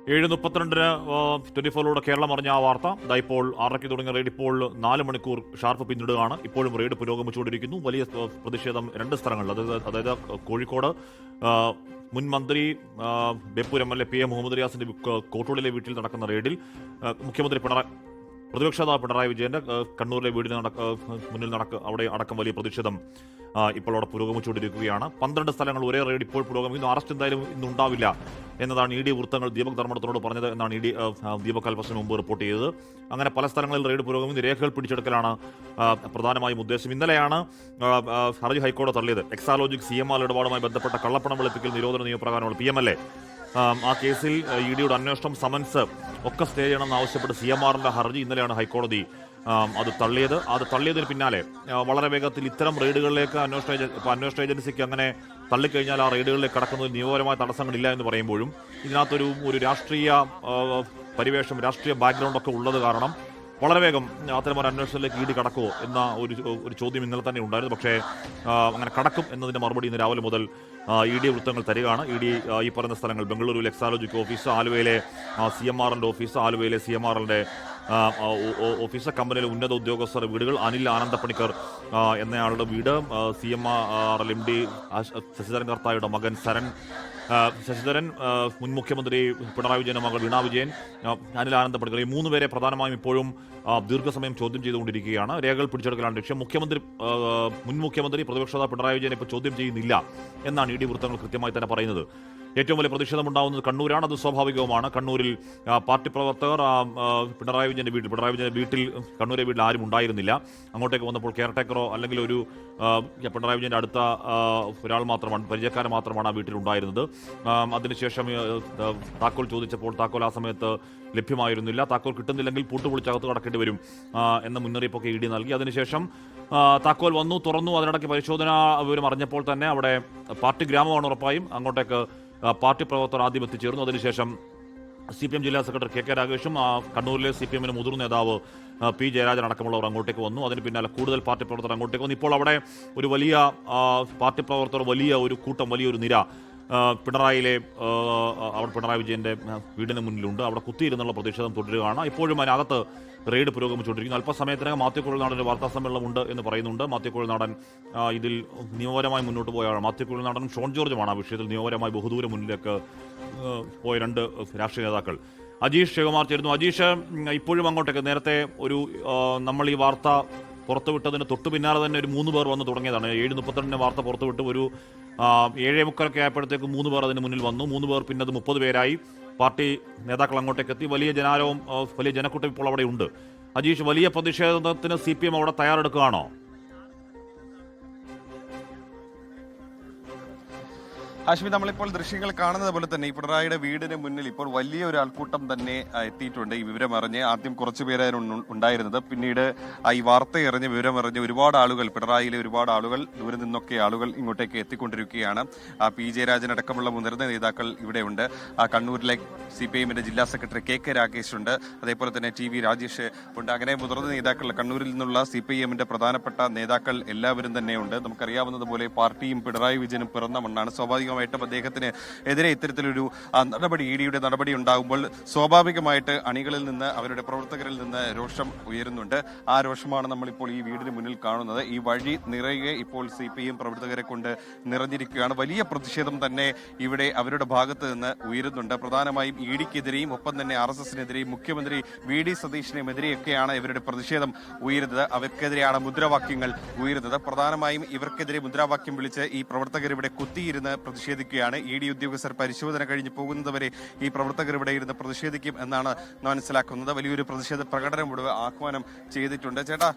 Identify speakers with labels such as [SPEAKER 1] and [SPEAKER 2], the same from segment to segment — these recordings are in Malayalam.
[SPEAKER 1] 7:32 24 കേരളം അറിഞ്ഞ ആ വാർത്ത. ഇപ്പോൾ 6:00 തുടങ്ങിയ റെയ്ഡ് ഇപ്പോൾ 4 മണിക്കൂർ ഷാർപ്പ് പിന്നിടുകയാണ്. ഇപ്പോഴും റെയ്ഡ് പുരോഗമിച്ചുകൊണ്ടിരിക്കുന്നു. വലിയ പ്രതിഷേധം രണ്ട് സ്ഥലങ്ങളിൽ, അതായത് കോഴിക്കോട് മുൻ മന്ത്രി ബേപ്പൂർ MLA PM മുഹമ്മദ് റിയാസിന്റെ കോട്ടൂളിലെ വീട്ടിൽ നടക്കുന്ന റെയ്ഡിൽ പ്രതിപക്ഷ നേതാവ് പിണറായി വിജയന്റെ കണ്ണൂരിലെ വീടിന് മുന്നിൽ അവിടെ അടക്കം വലിയ പ്രതിഷേധം ഇപ്പോൾ അവിടെ പുരോഗമിച്ചുകൊണ്ടിരിക്കുകയാണ്. 12 സ്ഥലങ്ങൾ ഒരേ റെയ്ഡ് ഇപ്പോൾ പുരോഗമിക്കുന്നു. അറസ്റ്റ് എന്തായാലും ഇന്ന് ഉണ്ടാവില്ല എന്നതാണ് ED വൃത്തങ്ങൾ ദീപക് ധർമ്മടത്തിനോട് പറഞ്ഞത് എന്നാണ് ദീപക് അല്പസമയം മുമ്പ് റിപ്പോർട്ട് ചെയ്തത്. അങ്ങനെ പല സ്ഥലങ്ങളിൽ റെയ്ഡ് പുരോഗമിക്കുന്നു. രേഖകൾ പിടിച്ചെടുക്കലാണ് പ്രധാനമായും ഉദ്ദേശം. ഇന്നലെയാണ് ഹർജി ഹൈക്കോടതി തള്ളിയത്. എക്സാലോജിക് CMR ഇടപാടുമായി ബന്ധപ്പെട്ട കള്ളപ്പണം വെളുപ്പിക്കൽ നിരോധന നിയമപ്രകാരമുള്ള PMLA ആ കേസിൽ EDയുടെ അന്വേഷണം, സമൻസ് ഒക്കെ സ്റ്റേ ചെയ്യണമെന്ന് ആവശ്യപ്പെട്ട് CMRന്റെ ഹർജി ഇന്നലെയാണ് ഹൈക്കോടതി അത് തള്ളിയതിന് പിന്നാലെ വളരെ വേഗത്തിൽ ഇത്തരം റെയ്ഡുകളിലേക്ക് അന്വേഷണ ഏജൻസിക്ക് അങ്ങനെ തള്ളിക്കഴിഞ്ഞാൽ ആ റെയ്ഡുകളിലേക്ക് കടക്കുന്നതിൽ നിയമപരമായ തടസ്സങ്ങളില്ല എന്ന് പറയുമ്പോഴും ഇതിനകത്തൊരു രാഷ്ട്രീയ പരിവേഷം, രാഷ്ട്രീയ ബാക്ക്ഗ്രൗണ്ടൊക്കെ ഉള്ളത് കാരണം വളരെ വേഗം അത്തരമൊരു അന്വേഷണത്തിലേക്ക് ED കടക്കുമോ എന്ന ഒരു ചോദ്യം ഇന്നലെ തന്നെ ഉണ്ടായിരുന്നു. പക്ഷേ അങ്ങനെ കടക്കും എന്നതിൻ്റെ മറുപടി ഇന്ന് രാവിലെ മുതൽ ED വൃത്തങ്ങൾ തരികയാണ്. ED ഈ പറയുന്ന സ്ഥലങ്ങൾ ബംഗളൂരുവിലെ എക്സാലോജിക് ഓഫീസ്, ആലുവയിലെ CMRന്റെ ഓഫീസ്, ആലുവയിലെ CMRന്റെ ഓഫീസ്, കമ്പനിയിലെ ഉന്നത ഉദ്യോഗസ്ഥരുടെ വീടുകൾ, അനിൽ ആനന്ദപ്പണിക്കർ എന്നയാളുടെ വീട്, CMR MD ശശിധരൻ കർത്തായുടെ മകൻ ശശിധരൻ, മുൻ മുഖ്യമന്ത്രി പിണറായി വിജയന്റെ മകൾ വീണ വിജയൻ, അനിൽ ആനന്ദപ്പണിക്കർ, ഈ 3 പേരെ പ്രധാനമായും ഇപ്പോഴും ദീർഘസമയം ചോദ്യം ചെയ്തുകൊണ്ടിരിക്കുകയാണ്. രേഖകൾ പിടിച്ചെടുക്കലാണ് ലക്ഷ്യം. മുൻ മുഖ്യമന്ത്രി പ്രതിപക്ഷ നേതാവ് പിണറായി വിജയനെ ഇപ്പോൾ ചോദ്യം ചെയ്യുന്നില്ല എന്നാണ് ED വൃത്തങ്ങൾ കൃത്യമായി തന്നെ പറയുന്നത്. ഏറ്റവും വലിയ പ്രതിഷേധമുണ്ടാകുന്നത് കണ്ണൂരാണ്. അത് സ്വാഭാവികവുമാണ്. കണ്ണൂരിൽ പാർട്ടി പ്രവർത്തകർ പിണറായി വിജയന്റെ വീട്ടിൽ കണ്ണൂരെ വീട്ടിൽ ആരും ഉണ്ടായിരുന്നില്ല. അങ്ങോട്ടേക്ക് വന്നപ്പോൾ കെയർടേക്കറോ അല്ലെങ്കിൽ ഒരു പിണറായി വിജയന്റെ അടുത്ത ഒരാൾ മാത്രമാണ്, പരിചയക്കാരൻ മാത്രമാണ് ആ വീട്ടിൽ ഉണ്ടായിരുന്നത്. അതിനുശേഷം താക്കോൽ ചോദിച്ചപ്പോൾ താക്കോൽ ആ സമയത്ത് ലഭ്യമായിരുന്നില്ല. താക്കോൽ കിട്ടുന്നില്ലെങ്കിൽ പൂട്ടുപൊളിച്ചകത്ത് കടക്കേണ്ടി വരും എന്ന മുന്നറിയിപ്പൊക്കെ ED നൽകി. അതിനുശേഷം താക്കോൽ വന്നു, തുറന്നു. അതിനിടയ്ക്ക് പരിശോധനാ വിവരം അറിഞ്ഞപ്പോൾ തന്നെ അവിടെ പാർട്ടി ഗ്രാമമാണ് ഉറപ്പായും. അങ്ങോട്ടേക്ക് പാർട്ടി പ്രവർത്തകർ ആദ്യം എത്തിച്ചേർന്നു. അതിനുശേഷം CPM ജില്ലാ സെക്രട്ടറി KK രാഗേഷും കണ്ണൂരിലെ CPMന്റെ മുതിർന്ന നേതാവ് P ജയരാജൻ അടക്കമുള്ളവർ അങ്ങോട്ടേക്ക് വന്നു. അതിന് പിന്നാലെ കൂടുതൽ പാർട്ടി പ്രവർത്തകർ അങ്ങോട്ടേക്ക് വന്നു. ഇപ്പോൾ അവിടെ ഒരു വലിയ പാർട്ടി പ്രവർത്തകർ, വലിയൊരു കൂട്ടം, വലിയൊരു നിര പിണറായി വിജയന്റെ വീടിന് മുന്നിലുണ്ട്. അവിടെ കുത്തിയിരുന്നുള്ള പ്രതിഷേധം തുടരുകയാണ്. ഇപ്പോഴും അതിനകത്ത് റെയ്ഡ് പുരോഗമിച്ചുകൊണ്ടിരിക്കുന്നു. അല്പസമയത്തിനകം മാത്യു കുഴൽനാടൻ വാർത്താ സമ്മേളനമുണ്ട് എന്ന് പറയുന്നുണ്ട്. മാത്യു കുഴൽനാടൻ ഇതിൽ നിയമപരമായി മുന്നോട്ട് പോയാണ്. മാത്യു കുഴൽനാടനും ഷോൺ ജോർജുമാണ് ആ വിഷയത്തിൽ നിയമപരമായി ബഹുദൂരം മുന്നിലേക്ക് പോയ രണ്ട് രാഷ്ട്രീയ നേതാക്കൾ. അജീഷ് ശിവകുമാർ ചേരുന്നു. അജീഷ്, ഇപ്പോഴും അങ്ങോട്ടേക്ക് നേരത്തെ നമ്മൾ ഈ വാർത്ത പുറത്തുവിട്ടതിന് തൊട്ടു പിന്നാലെ തന്നെ ഒരു 3 പേർ വന്ന് തുടങ്ങിയതാണ്. 7:32 വാർത്ത പുറത്തുവിട്ട് ഒരു 7:45 ആയപ്പോഴത്തേക്ക് 3 പേർ അതിന് മുന്നിൽ വന്നു. 3 പേർ, പിന്നെ അത് 30 പേരായി. പാർട്ടി നേതാക്കൾ അങ്ങോട്ടേക്ക് എത്തി. വലിയ ജനാരവും വലിയ ജനക്കൂട്ടം ഇപ്പോൾ അവിടെ ഉണ്ട്. അജീഷ്, വലിയ പ്രതിഷേധത്തിന് CPM അവിടെ തയ്യാറെടുക്കുകയാണോ?
[SPEAKER 2] ഹാഷ്മി, നമ്മളിപ്പോൾ ദൃശ്യങ്ങൾ കാണുന്നത് പോലെ തന്നെ ഈ പിണറായിയുടെ വീടിന് മുന്നിൽ ഇപ്പോൾ വലിയൊരു ആൾക്കൂട്ടം തന്നെ എത്തിയിട്ടുണ്ട്. ഈ വിവരം അറിഞ്ഞ് ആദ്യം കുറച്ചു പേരായിരുന്നു ഉണ്ടായിരുന്നത്. പിന്നീട് ഈ വാർത്ത അറിഞ്ഞ് വിവരമറിഞ്ഞ് ഒരുപാട് ആളുകൾ, പിണറായിയിലെ ഒരുപാട് ആളുകൾ, ദൂരെ നിന്നൊക്കെ ആളുകൾ ഇങ്ങോട്ടേക്ക് എത്തിക്കൊണ്ടിരിക്കുകയാണ്. P ജയരാജൻ അടക്കമുള്ള മുതിർന്ന നേതാക്കൾ ഇവിടെയുണ്ട്. കണ്ണൂരിലെ CPMന്റെ ജില്ലാ സെക്രട്ടറി KK രാഗേഷ് ഉണ്ട്. അതേപോലെ തന്നെ TV രാജേഷ് ഉണ്ട്. അങ്ങനെ മുതിർന്ന നേതാക്കൾ, കണ്ണൂരിൽ നിന്നുള്ള CPMന്റെ പ്രധാനപ്പെട്ട നേതാക്കൾ എല്ലാവരും തന്നെയുണ്ട്. നമുക്കറിയാവുന്നതുപോലെ പാർട്ടിയും പിണറായി വിജയനും പിറന്ന മണ്ണാണ്. സ്വാഭാവികമായിട്ടും അദ്ദേഹത്തിന് എതിരെ ഇത്തരത്തിലൊരു നടപടി, EDയുടെ നടപടി ഉണ്ടാകുമ്പോൾ സ്വാഭാവികമായിട്ട് അണികളിൽ നിന്ന്, അവരുടെ പ്രവർത്തകരിൽ നിന്ന് രോഷം ഉയരുന്നുണ്ട്. ആ രോഷമാണ് നമ്മളിപ്പോൾ ഈ വീടിന് മുന്നിൽ കാണുന്നത്. ഈ വഴി നിറയെ ഇപ്പോൾ CPM പ്രവർത്തകരെ കൊണ്ട് നിറഞ്ഞിരിക്കുകയാണ്. വലിയ പ്രതിഷേധം തന്നെ ഇവിടെ അവരുടെ ഭാഗത്ത് നിന്ന് ഉയരുന്നുണ്ട്. പ്രധാനമായും EDക്കെതിരെയും ഒപ്പം തന്നെ RSSനെതിരെയും മുഖ്യമന്ത്രി VD സതീഷിനെതിരെയൊക്കെയാണ് ഇവരുടെ പ്രതിഷേധം ഉയരുന്നത്. അവർക്കെതിരെയാണ് മുദ്രാവാക്യങ്ങൾ ഉയരുന്നത്. പ്രധാനമായും ഇവർക്കെതിരെ മുദ്രാവാക്യം വിളിച്ച് ഈ പ്രവർത്തകർ ഇവിടെ കുത്തിയിരുന്ന് പ്രതിഷേധിക്കുകയാണ്. ED ഉദ്യോഗസ്ഥർ പരിശോധന കഴിഞ്ഞ് പോകുന്നതുവരെ ഈ പ്രവർത്തകർ ഇവിടെ ഇരുന്ന് പ്രതിഷേധിക്കും എന്നാണ് മനസ്സിലാക്കുന്നത്. വലിയൊരു പ്രതിഷേധ പ്രകടനം ഇവിടെ ആഹ്വാനം ചെയ്തിട്ടുണ്ട്. ചേട്ടാ,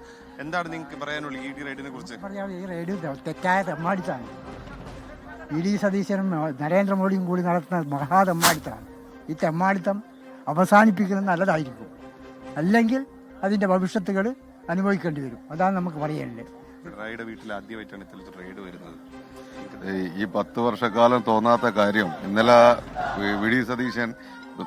[SPEAKER 2] എന്താണ് നിങ്ങൾക്ക് പറയാനുള്ളത് ED റെയ്ഡിനെ കുറിച്ച്?
[SPEAKER 3] ഈ റെയ്ഡ് തെറ്റായ തെമ്മാടിത്താണ്. VD സതീശനും നരേന്ദ്രമോദിയും കൂടി നടത്തുന്ന മഹാതെമ്മാടിത്താണ്. ഈ തെമ്മാടിത്തം അവസാനിപ്പിക്കുന്നത് നല്ലതായിരിക്കും. അല്ലെങ്കിൽ അതിന്റെ ഭവിഷ്യത്തുകൾ അനുഭവിക്കേണ്ടി വരും. അതാണ് നമുക്ക് പറയാനുള്ളത്.
[SPEAKER 2] പിണറായിയുടെ വീട്ടിൽ ആദ്യമായിട്ടാണ് ഇത്തരത്തിൽ റെയ്ഡ് വരുന്നത്.
[SPEAKER 4] ഈ 10 വർഷക്കാലം തോന്നാത്ത കാര്യം ഇന്നലെ VD സതീശൻ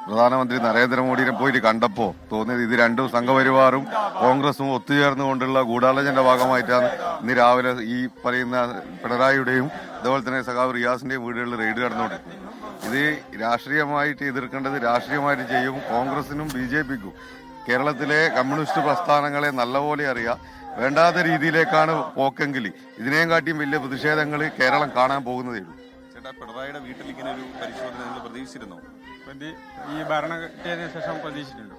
[SPEAKER 4] പ്രധാനമന്ത്രി നരേന്ദ്രമോദിനെ പോയിട്ട് കണ്ടപ്പോ തോന്നിയത് ഇത് രണ്ടും സംഘപരിവാറും കോൺഗ്രസും ഒത്തുചേർന്നുകൊണ്ടുള്ള ഗൂഢാലോചനയുടെ ഭാഗമായിട്ടാണ് ഇന്ന് രാവിലെ ഈ പറയുന്ന പിണറായിയുടെയും അതുപോലെ തന്നെ സഖാവ് റിയാസിന്റെയും വീടുകളിൽ റെയ്ഡ് നടന്നുകൊണ്ടിരിക്കുന്നത്. ഇത് രാഷ്ട്രീയമായിട്ട് എതിർക്കേണ്ടത് രാഷ്ട്രീയമായിട്ട് ചെയ്യും. കോൺഗ്രസിനും BJPക്കും കേരളത്തിലെ കമ്മ്യൂണിസ്റ്റ് പ്രസ്ഥാനങ്ങളെ നല്ലപോലെ അറിയാം. വേണ്ടാത്ത രീതിയിലേക്കാണ് പോക്കെങ്കിൽ ഇതിനെയും കാട്ടിയും വലിയ പ്രതിഷേധങ്ങൾ കേരളം കാണാൻ പോകുന്നതേ ഉള്ളൂ.
[SPEAKER 2] ചേട്ടാ, പിണറായിയുടെ വീട്ടിൽ ഇങ്ങനെ ഒരു പരിശോധന നിങ്ങൾ പ്രതീക്ഷിച്ചിരുന്നോ?
[SPEAKER 5] ഈ ഭരണം കിട്ടിയതിനു ശേഷം പ്രതീക്ഷിച്ചിട്ടുണ്ട്.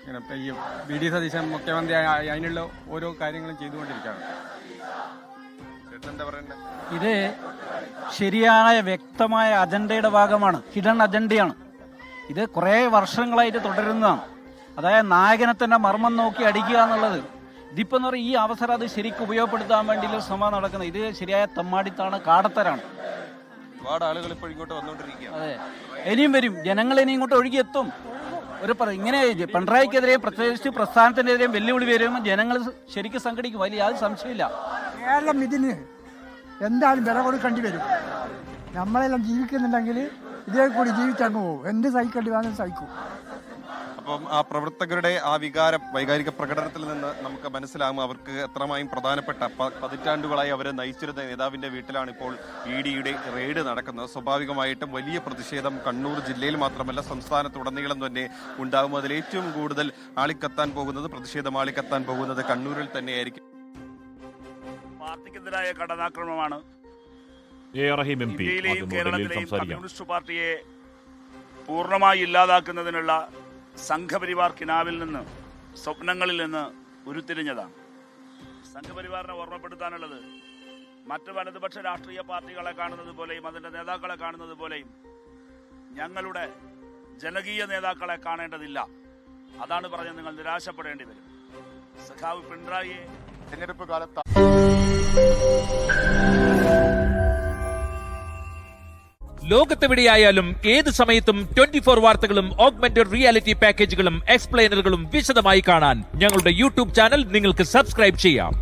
[SPEAKER 5] ഇങ്ങനെ ഈ VD സതീശൻ മുഖ്യമന്ത്രി അതിനുള്ള ഓരോ കാര്യങ്ങളും ചെയ്തുകൊണ്ടിരിക്കുകയാണ്.
[SPEAKER 2] ചേട്ടൻ എന്താ പറയണ്ടേ?
[SPEAKER 6] ഇത് ശരിയായ വ്യക്തമായ അജണ്ടയുടെ ഭാഗമാണ്, ഹിഡൻ അജണ്ടയാണ്. ഇത് കുറേ വർഷങ്ങളായിട്ട് തുടരുന്നതാണ്. അതായത് നായകനെ തന്നെ മർമ്മം നോക്കി അടിക്കുക എന്നുള്ളത്. ഇതിപ്പോ എന്ന് പറയുക ഈ അവസരം അത് ശരിക്കും ഉപയോഗപ്പെടുത്താൻ വേണ്ടിയുള്ള ശ്രമം നടക്കുന്നത്. ഇത് ശരിയായ തെമ്മാടിത്താണ്, കാടത്തരാണ്.
[SPEAKER 2] ഒരുപാട് ആളുകൾ ഇപ്പോൾ ഇങ്ങോട്ട് വന്നുകൊണ്ടിരിക്കുക.
[SPEAKER 6] അതെ, ഇനിയും വരും, ജനങ്ങൾ ഇനി ഇങ്ങോട്ട് ഒഴുകിയെത്തും. ഇങ്ങനെ പിണറായിക്കെതിരെ പ്രത്യേകിച്ച് പ്രസ്ഥാനത്തിനെതിരെയും വെല്ലുവിളി വരുമ്പോൾ ജനങ്ങൾ ശരിക്കും സംഘടിക്കും, വലിയ യാതൊരു സംശയമില്ല.
[SPEAKER 3] കേരളം ഇതിന് എന്തായാലും വില കൊടുക്കേണ്ടി വരും. നമ്മളെല്ലാം ജീവിക്കുന്നുണ്ടെങ്കിൽ ഇതേ കൂടി ജീവിച്ചങ്ങ് പോകും. എന്ത് സഹിക്കേണ്ടി വേണം സഹിക്കും.
[SPEAKER 2] അപ്പം ആ പ്രവർത്തകരുടെ ആ വൈകാരിക പ്രകടനത്തിൽ നിന്ന് നമുക്ക് മനസ്സിലാകും അവർക്ക് എത്രമായും പ്രധാനപ്പെട്ട പതിറ്റാണ്ടുകളായി അവരെ നയിച്ചിരുന്ന നേതാവിന്റെ വീട്ടിലാണ് ഇപ്പോൾ EDയുടെ റെയ്ഡ് നടക്കുന്നത്. സ്വാഭാവികമായിട്ടും വലിയ പ്രതിഷേധം കണ്ണൂർ ജില്ലയിൽ മാത്രമല്ല സംസ്ഥാനത്തുടനീളം തന്നെ ഉണ്ടാകും. അതിൽ ഏറ്റവും കൂടുതൽ പ്രതിഷേധം ആളിക്കത്താൻ പോകുന്നത് കണ്ണൂരിൽ തന്നെയായിരിക്കും.
[SPEAKER 7] പാർട്ടിക്കെതിരായ കടന്നാക്രമണമാണ്
[SPEAKER 1] റഹീം MP
[SPEAKER 7] ഇന്ത്യയിലെയും കേരളത്തിലെയും
[SPEAKER 1] സംസാരിക്കാം.
[SPEAKER 7] കമ്മ്യൂണിസ്റ്റ് പാർട്ടിയെ പൂർണ്ണമായി ഇല്ലാതാക്കുന്നതിനുള്ള സംഘപരിവാർ കിനാവിൽ നിന്ന്, സ്വപ്നങ്ങളിൽ നിന്ന് ഉരുത്തിരിഞ്ഞതാണ്. സംഘപരിവാറിനെ ഓർമ്മപ്പെടുത്താനുള്ളത് മറ്റ് വലതുപക്ഷ രാഷ്ട്രീയ പാർട്ടികളെ കാണുന്നത് പോലെയും അതിന്റെ നേതാക്കളെ കാണുന്നത് പോലെയും ഞങ്ങളുടെ ജനകീയ നേതാക്കളെ കാണേണ്ടതില്ല. അതാണ് പറഞ്ഞ് നിങ്ങൾ നിരാശപ്പെടേണ്ടി വരും. സഖാവ് പിണറായിയെ
[SPEAKER 2] തെരഞ്ഞെടുപ്പ് കാലത്ത്
[SPEAKER 8] ലോകത്തെവിടെയായാലും ഏത് സമയത്തും 24 വാർത്തകളും ഓഗ്മെന്റഡ് റിയാലിറ്റി പാക്കേജുകളും എക്സ്പ്ലെയിനറുകളും വിശദമായി കാണാൻ ഞങ്ങളുടെ YouTube ചാനൽ നിങ്ങൾക്ക് സബ്സ്ക്രൈബ് ചെയ്യാം.